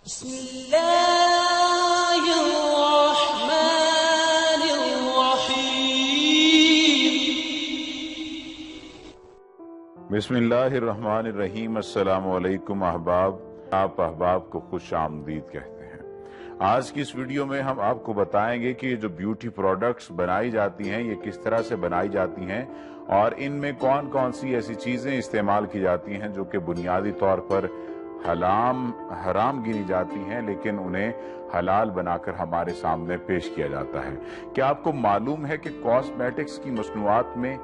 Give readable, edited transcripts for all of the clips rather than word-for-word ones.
बिस्मिल्लाहिर्रहमानिर्रहीम। अस्सलाम वालेकुम अहबाब, आप अहबाब को खुश आमदीद कहते हैं। आज की इस वीडियो में हम आपको बताएंगे कि ये जो ब्यूटी प्रोडक्ट्स बनाई जाती हैं ये किस तरह से बनाई जाती हैं और इनमें कौन कौन सी ऐसी चीजें इस्तेमाल की जाती हैं जो कि बुनियादी तौर पर हराम गिनी जाती हैं, लेकिन उन्हें हलाल बनाकर हमारे सामने पेश किया जाता है। क्या आपको मालूम है कि कॉस्मेटिक्स की मसनूआत में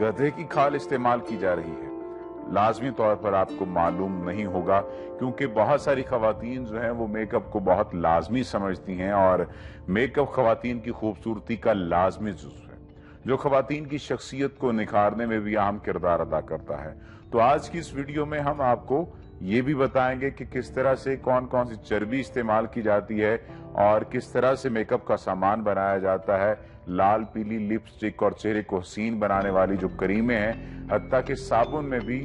गधे की खाल इस्तेमाल की जा रही है? लाजमी तौर पर आपको मालूम नहीं होगा, क्योंकि बहुत सारी खवातीन जो हैं वो मेकअप को बहुत लाजमी समझती हैं और मेकअप खवातीन की खूबसूरती का लाजमी जुज़ है, जो खवातीन की शख्सियत को निखारने में भी अहम किरदार अदा करता है। तो आज की इस वीडियो में हम आपको ये भी बताएंगे कि किस तरह से कौन कौन सी चर्बी इस्तेमाल की जाती है और किस तरह से मेकअप का सामान बनाया जाता है। लाल पीली लिपस्टिक और चेहरे को हसीन बनाने वाली जो करीमें हैं, हत्ता कि साबुन में भी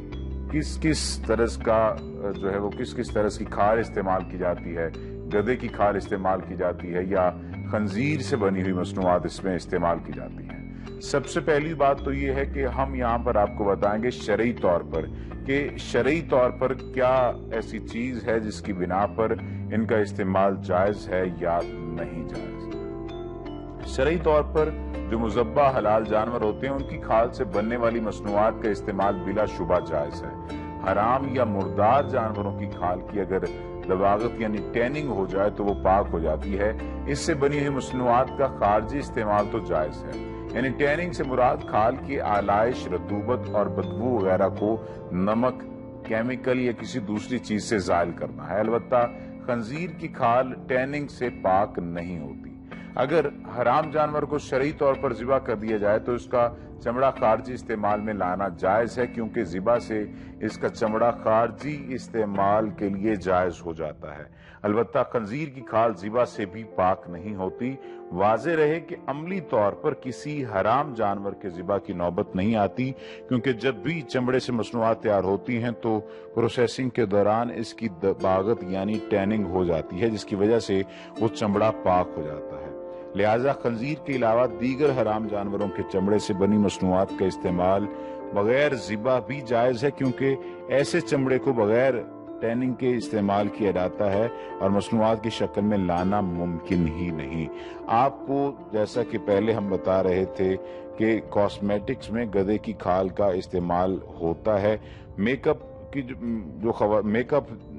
किस किस तरह का जो है वो किस किस तरह की खाल इस्तेमाल की जाती है, गधे की खाल इस्तेमाल की जाती है या खंजीर से बनी हुई मसनूआत इसमें इस्तेमाल की जाती है। सबसे पहली बात तो ये है कि हम यहाँ पर आपको बताएंगे शरई तौर पर कि शरई तौर पर क्या ऐसी चीज है जिसकी बिना पर इनका इस्तेमाल जायज है या नहीं जायज। शरई तौर पर जो मुज़ब्बा हलाल जानवर होते हैं उनकी खाल से बनने वाली मसनूआत का इस्तेमाल बिला शुबा जायज है। हराम या मुर्दार जानवरों की खाल की अगर दबागत यानी टैनिंग हो जाए तो वो पाक हो जाती है। इससे बनी हुई मसनूआत का खारजी इस्तेमाल तो जायज है, यानी टैनिंग से मुराद खाल की आलाइश, रतूबत और बदबू वगैरह को नमक, केमिकल या किसी दूसरी चीज से जायल करना है। अलबत्ता खंजीर की खाल टैनिंग से पाक नहीं होती। अगर हराम जानवर को शरई तौर पर ज़िबा कर दिया जाए तो इसका चमड़ा खारजी इस्तेमाल में लाना जायज है, क्योंकि ज़िबा से इसका चमड़ा खारजी इस्तेमाल के लिए जायज हो जाता है। अलबत्ता खंजीर की खाल ज़िबा से भी पाक नहीं होती। वाज़े रहे कि अमली तौर पर किसी हराम जानवर के ज़िबा की नौबत नहीं आती, क्योंकि जब भी चमड़े से मसनूआत तैयार होती हैं तो प्रोसेसिंग के दौरान इसकी दबागत यानी टैनिंग हो जाती है, जिसकी वजह से वो चमड़ा पाक हो जाता है। लिहाजा खंजीर के अलावा दीगर हराम जानवरों के चमड़े से बनी मसनूआत का इस्तेमाल बगैर ज़िबा भी जायज है, क्योंकि ऐसे चमड़े को बगैर टैनिंग के इस्तेमाल किया जाता है और मसनूआत की शक्ल में लाना मुमकिन ही नहीं। आपको जैसा कि पहले हम बता रहे थे कि कॉस्मेटिक्स में गधे की खाल का इस्तेमाल होता है। मेकअप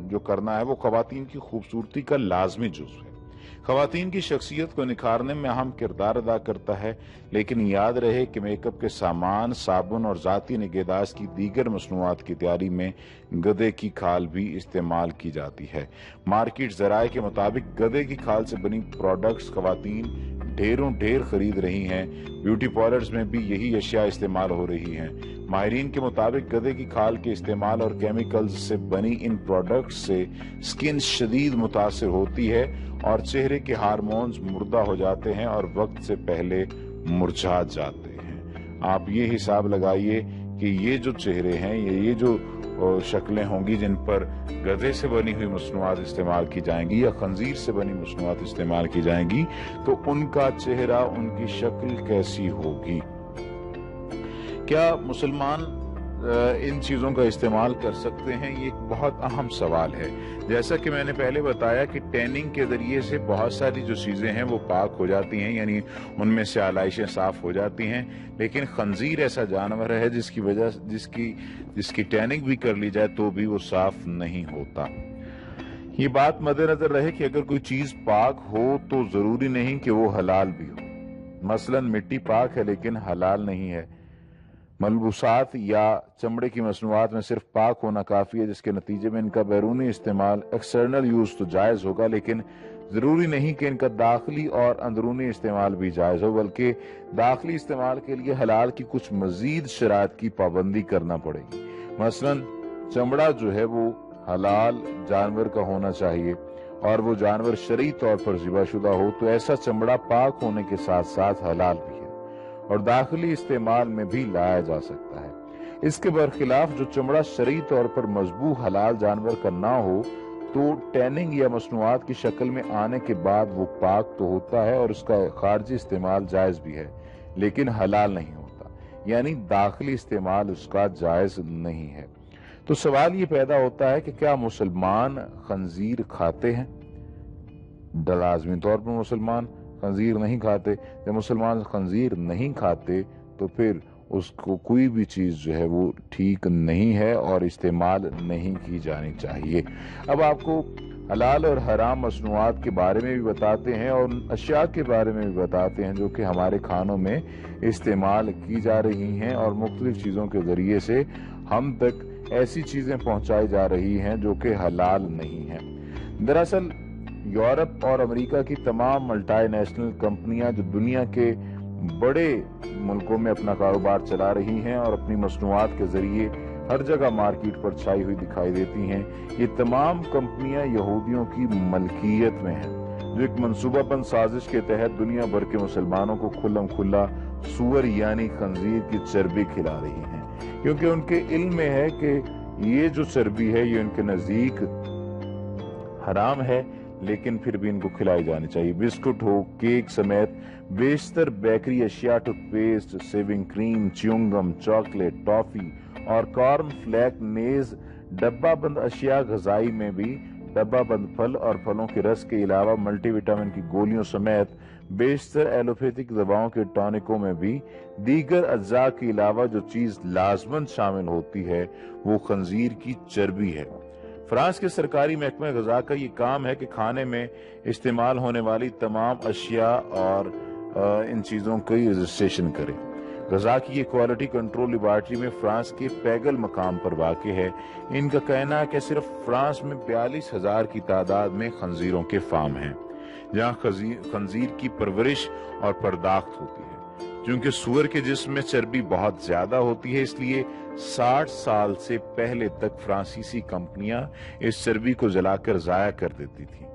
जो करना है वो खवातीन की खूबसूरती का लाजमी जुज़ है, खवातीन की शख्सियत को निखारने में अहम किरदार अदा करता है। लेकिन याद रहे कि मेकअप के सामान, साबुन और जाती निगहदाश्त की दीगर मसनूआत की तैयारी में गधे की खाल भी इस्तेमाल की जाती है। मार्केट ज़राए के मुताबिक गधे की खाल से बनी प्रोडक्ट्स खवातीन ढेरों ढेर खरीद रही हैं। ब्यूटी पार्लर्स में भी यही अशिया इस्तेमाल हो रही हैं। माहिरीन के मुताबिक गधे की खाल के इस्तेमाल और केमिकल्स से बनी इन प्रोडक्ट्स से स्किन शदीद मुतासर होती है और चेहरे के हार्मोन्स मुर्दा हो जाते हैं और वक्त से पहले मुरझा जाते हैं। आप ये हिसाब लगाइए कि ये जो चेहरे हैं, ये जो शक्लें होंगी जिन पर गधे से बनी हुई मसनूआत इस्तेमाल की जाएंगी या खंजीर से बनी मसनूआत इस्तेमाल की जाएंगी, तो उनका चेहरा, उनकी शक्ल कैसी होगी। क्या मुसलमान इन चीज़ों का इस्तेमाल कर सकते हैं? ये एक बहुत अहम सवाल है। जैसा कि मैंने पहले बताया कि टैनिंग के जरिए से बहुत सारी जो चीज़ें हैं वो पाक हो जाती हैं, यानी उनमें से आलाइशें साफ हो जाती हैं। लेकिन खंजीर ऐसा जानवर है जिसकी टैनिंग भी कर ली जाए तो भी वो साफ नहीं होता। ये बात मद्देनजर रहे कि अगर कोई चीज़ पाक हो तो ज़रूरी नहीं कि वो हलाल भी हो। मसलन मिट्टी पाक है लेकिन हलाल नहीं है। मलबूसात या चमड़े की मसनूआत में सिर्फ पाक होना काफ़ी है, जिसके नतीजे में इनका बैरूनी इस्तेमाल, एक्सटर्नल यूज़ तो जायज़ होगा, लेकिन ज़रूरी नहीं कि इनका दाखिली और अंदरूनी इस्तेमाल भी जायज़ हो, बल्कि दाखिली इस्तेमाल के लिए हलाल की कुछ मज़ीद शराइत की पाबंदी करना पड़ेगी। मसलन चमड़ा जो है वो हलाल जानवर का होना चाहिए और वो जानवर शरई तौर पर ज़िबाशुदा हो, तो ऐसा चमड़ा पाक होने के साथ साथ हलाल भी है और दाखिली इस्तेमाल में भी लाया जा सकता है। इसके बरखिलाफ जो चमड़ा शरई तौर पर मजबू हलाल जानवर का ना हो تو ٹیننگ یا مصنوعات کی شکل میں آنے کے بعد وہ پاک تو ہوتا ہے اور اس کا خارجی استعمال جائز بھی ہے، لیکن حلال نہیں ہوتا، یعنی داخلی استعمال اس کا جائز نہیں ہے۔ تو سوال یہ پیدا ہوتا ہے کہ کیا مسلمان خنزیر کھاتے ہیں؟ لازمی طور پر مسلمان خنزیر نہیں کھاتے۔ جب مسلمان خنزیر نہیں کھاتے تو پھر اس کو کوئی بھی چیز جو ہے وہ ٹھیک نہیں ہے اور استعمال نہیں کی جانی چاہیے۔ اب آپ کو حلال اور حرام مصنوعات کے بارے میں بھی بتاتے ہیں اور اشیاء کے بارے میں بھی بتاتے ہیں جو کہ ہمارے کھانوں میں استعمال کی جا رہی ہیں اور مختلف چیزوں کے ذریعے سے ہم تک ایسی چیزیں پہنچائی جا رہی ہیں جو کہ حلال نہیں ہیں۔ دراصل یورپ اور امریکہ کی تمام ملٹی نیشنل کمپنیاں جو دنیا کے بڑے ملکوں میں اپنا کاروبار چلا رہی ہیں اور اپنی مصنوعات کے ذریعے ہر جگہ مارکیٹ پر چھائی ہوئی دکھائی دیتی ہیں، یہ تمام کمپنیاں یہودیوں کی ملکیت میں ہیں، جو ایک منصوبہ بند سازش کے تحت دنیا بھر کے مسلمانوں کو کھلم کھلا سور یعنی خنزیر کی چربی کھلا رہی ہیں، کیونکہ ان کے علم میں ہے کہ یہ جو چربی ہے یہ ان کے نزدیک حرام ہے، لیکن پھر بھی ان کو کھلائی جانی چاہیے۔ بسکٹ ہو، کیک سمیت بیشتر بیکری اشیاء، ٹوتھ پیسٹ، سیونگ کریم، چیونگم، چاکلیٹ، ٹافی اور کارن فلیک نیز ڈبہ بند اشیاء غذائی میں بھی ڈبہ بند پھل اور پھلوں کے رس کے علاوہ ملٹی وٹامن کی گولیوں سمیت بیشتر ایلوپیتھک دواؤں کے ٹانکوں میں بھی دیگر اجزاء کے علاوہ جو چیز لازماً شامل ہوتی ہے وہ خنزیر کی چربی ہے۔ فرانس کے سرکاری محکمہ غذا کا یہ کام ہے کہ کھانے میں استعمال ہونے والی تمام اشیاء اور ان چیزوں کی رجسٹریشن کرے۔ غذا کی یہ کوالٹی کنٹرول لیبارٹری میں فرانس کے پیگل مقام پر واقع ہے۔ ان کا کہنا ہے کہ صرف فرانس میں 42,000 کی تعداد میں خنزیروں کے فارم ہیں جہاں خنزیر کی پرورش اور پرداخت ہوتی ہے۔ چونکہ سور کے جسم میں چربی بہت زیادہ ہوتی ہے، اس لیے 60 سال سے پہلے تک فرانسیسی کمپنیاں اس چربی کو جلا کر ضائع کر دیتی تھیں۔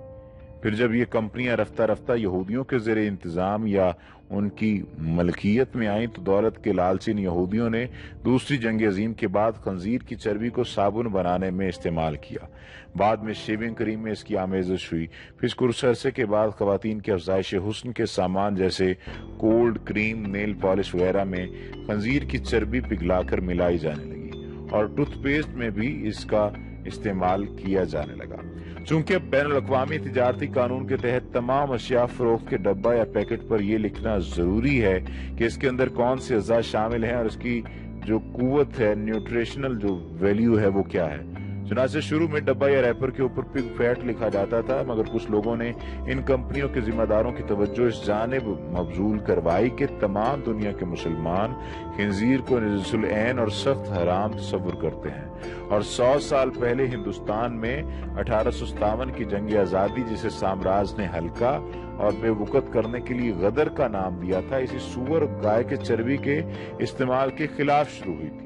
پھر جب یہ کمپنیاں رفتہ رفتہ یہودیوں کے زیر انتظام یا ان کی ملکیت میں آئیں تو دولت کے لالچی یہودیوں نے دوسری جنگ عظیم کے بعد خنزیر کی چربی کو صابن بنانے میں استعمال کیا۔ بعد میں شیونگ کریم میں اس کی آمیزش ہوئی۔ پھر کچھ عرصے کے بعد خواتین کے افزائش حسن کے سامان جیسے کولڈ کریم، نیل پالش وغیرہ میں خنزیر کی چربی پگھلا کر ملائی جانے لگی اور ٹوتھ پیسٹ میں بھی اس کا استعمال کیا جانے لگا۔ چونکہ اب بین الاقوامی تجارتی قانون کے تحت تمام اشیاء فروخت کے ڈبہ یا پیکٹ پر یہ لکھنا ضروری ہے کہ اس کے اندر کون سے اجزاء شامل ہیں اور اس کی جو قوت ہے، نیوٹریشنل جو ویلیو ہے وہ کیا ہے۔ چنانچہ شروع میں ڈبہ یا ریپر کے اوپر پگ فیٹ لکھا جاتا تھا، مگر کچھ لوگوں نے ان کمپنیوں کے ذمہ داروں کی توجہ اس جانب مبذول کروائی کہ تمام دنیا کے مسلمان خنزیر کو نجس العین اور سخت حرام تصور کرتے ہیں، اور 100 سال پہلے ہندوستان میں 1857 کی جنگ آزادی جسے سامراج نے ہلکا اور بے وقت کرنے کے لیے غدر کا نام دیا تھا، اسی سور گائے کے چربی کے استعمال کے خلاف شروع ہوئی تھی۔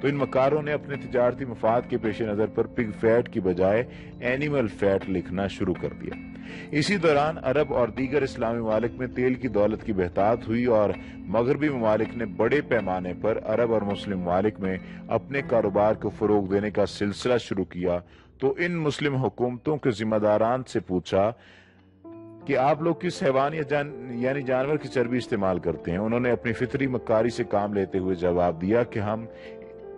تو ان مکاروں نے اپنے تجارتی مفاد کے پیش نظر پر پگ فیٹ کی بجائے اینیمل فیٹ لکھنا شروع کر دیا۔ اسی دوران عرب اور دیگر اسلامی ممالک میں تیل کی دولت کی بہتات ہوئی اور مغربی ممالک نے بڑے پیمانے پر عرب اور مسلم ممالک میں اپنے کاروبار کو فروغ دینے کا سلسلہ شروع کیا۔ تو ان مسلم حکومتوں کے ذمہ داران سے پوچھا کہ آپ لوگ کس حیوان یعنی جانور کی چربی استعمال کرتے ہیں؟ انہوں نے اپنی فطری مکاری سے کام لیتے ہوئے جواب دیا کہ ہم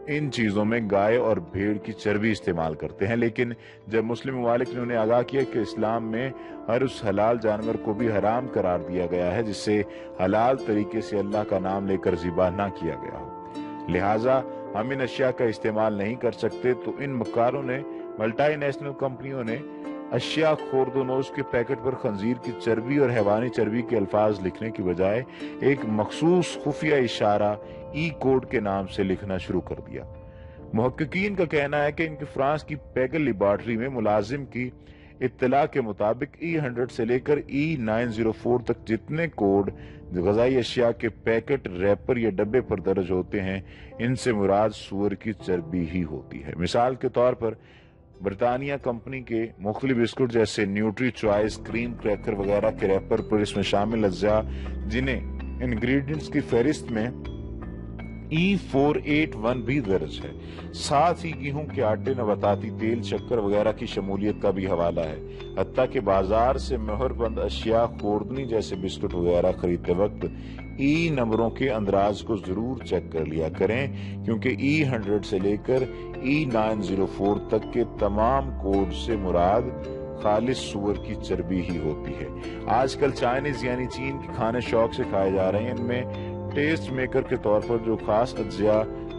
ان چیزوں میں گائے اور بھیڑ کی چربی استعمال کرتے ہیں۔ لیکن جب مسلم ممالک نے انہیں آگاہ کیا کہ اسلام میں ہر اس حلال جانور کو بھی حرام قرار دیا گیا ہے جس سے حلال طریقے سے اللہ کا نام لے کر ذبح نہ کیا گیا ہو، لہٰذا ہم ان اشیاء کا استعمال نہیں کر سکتے، تو ان مکاروں نے ملٹی نیشنل کمپنیوں نے اشیاء خورد و نوش کے پیکٹ پر خنزیر کی چربی اور حیوانی چربی کے الفاظ لکھنے کی بجائے ایک مخصوص خفیہ اشارہ ای کوڈ کے نام سے لکھنا شروع کر دیا۔ محققین کا کہنا ہے کہ ان کی فرانس کی پیگل لیبارٹری میں ملازم کی اطلاع کے مطابق E100 سے لے کر E904 تک جتنے کوڈ غذائی اشیاء کے پیکٹ، ریپر یا ڈبے پر درج ہوتے ہیں ان سے مراد سور کی چربی ہی ہوتی ہے۔ مثال کے طور پر برطانیہ کمپنی کے مختلف بسکٹ جیسے نیوٹری چوائس، کریم کریکر وغیرہ کے ریپر پر اس میں شامل اجزاء جنہیں انگریڈینٹس کی فہرست میں E481 भी दर्ज है। साथ ही गेहूं के आटे, नबाताती तेल, शक्कर वगैरह की शमूलियत का भी हवाला है। हत्ता कि बाजार से मोहरबंद अशिया, खोर्दनी जैसे बिस्कुट वगैरह खरीदते वक्त ई नंबरों के अंदराज को जरूर चेक कर लिया करें, क्योंकि E100 से लेकर E904 तक के तमाम कोड से मुराद खालिस सूअर की चर्बी ही होती है। आजकल चाइनीज यानी चीन के खाने शौक से खाए जा रहे हैं। इनमें टेस्ट मेकर के तौर पर जो खास अज्जिया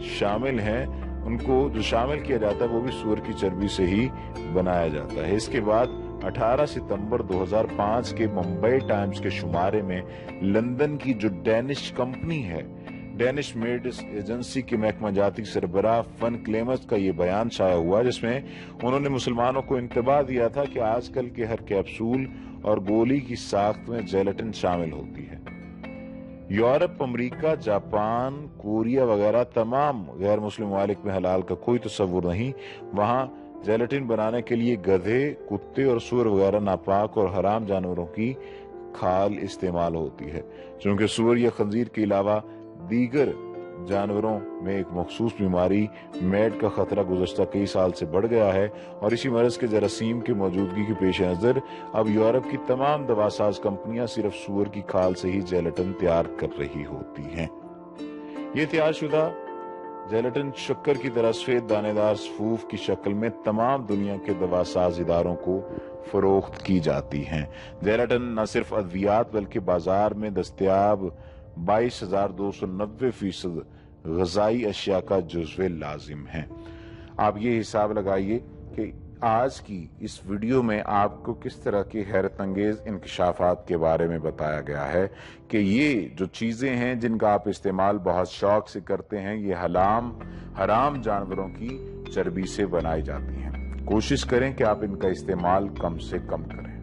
शामिल हैं, उनको जो शामिल किया जाता है वो भी सूअर की चर्बी से ही बनाया जाता है। इसके बाद 18 सितंबर 2005 के मुंबई टाइम्स के शुमारे में लंदन की जो डेनिश कंपनी है, डेनिश मेड एजेंसी के महकमा जाती सरबराह फन क्लेमस का ये बयान छाया हुआ, जिसमें उन्होंने मुसलमानों को इंतबाह दिया था कि आजकल के हर कैप्सूल और गोली की साख्त में जेलेटिन शामिल होती है। यूरोप, अमेरिका, जापान, कोरिया वगैरह तमाम गैर मुस्लिम ममालिक में हलाल का कोई तस्वुर नहीं। वहां जेलेटिन बनाने के लिए गधे, कुत्ते और सूअर वगैरह नापाक और हराम जानवरों की खाल इस्तेमाल होती है। चूंकि सूअर या खंजीर के अलावा दीगर जानवरों में एक मखसूस बीमारी मैड का खतरा गुज़श्ता कई साल से बढ़ गया है, और इसी मर्ज के जरासीम की मौजूदगी के पेश नजर अब यूरोप की तमाम दवासाज कंपनियां सिर्फ सूअर की खाल से ही जेलेटिन तैयार कर रही होती हैं। ये तैयारशुदा जेलेटिन शक्कर की तरह सफेद दानेदार सफूफ की शक्ल में तमाम दुनिया के दवासाज इदारों को फरोख्त की जाती हैं। जेलेटिन न सिर्फ अद्वियात बल्कि बाजार में दस्तयाब 22,290% ग़िज़ाई अशिया का जुज़्वे लाजिम है। आप ये हिसाब लगाइए कि आज की इस वीडियो में आपको किस तरह के हैरत अंगेज इंकशाफात के बारे में बताया गया है कि ये जो चीजें हैं जिनका आप इस्तेमाल बहुत शौक से करते हैं, ये हराम जानवरों की चर्बी से बनाई जाती हैं। कोशिश करें कि आप इनका इस्तेमाल कम से कम करें।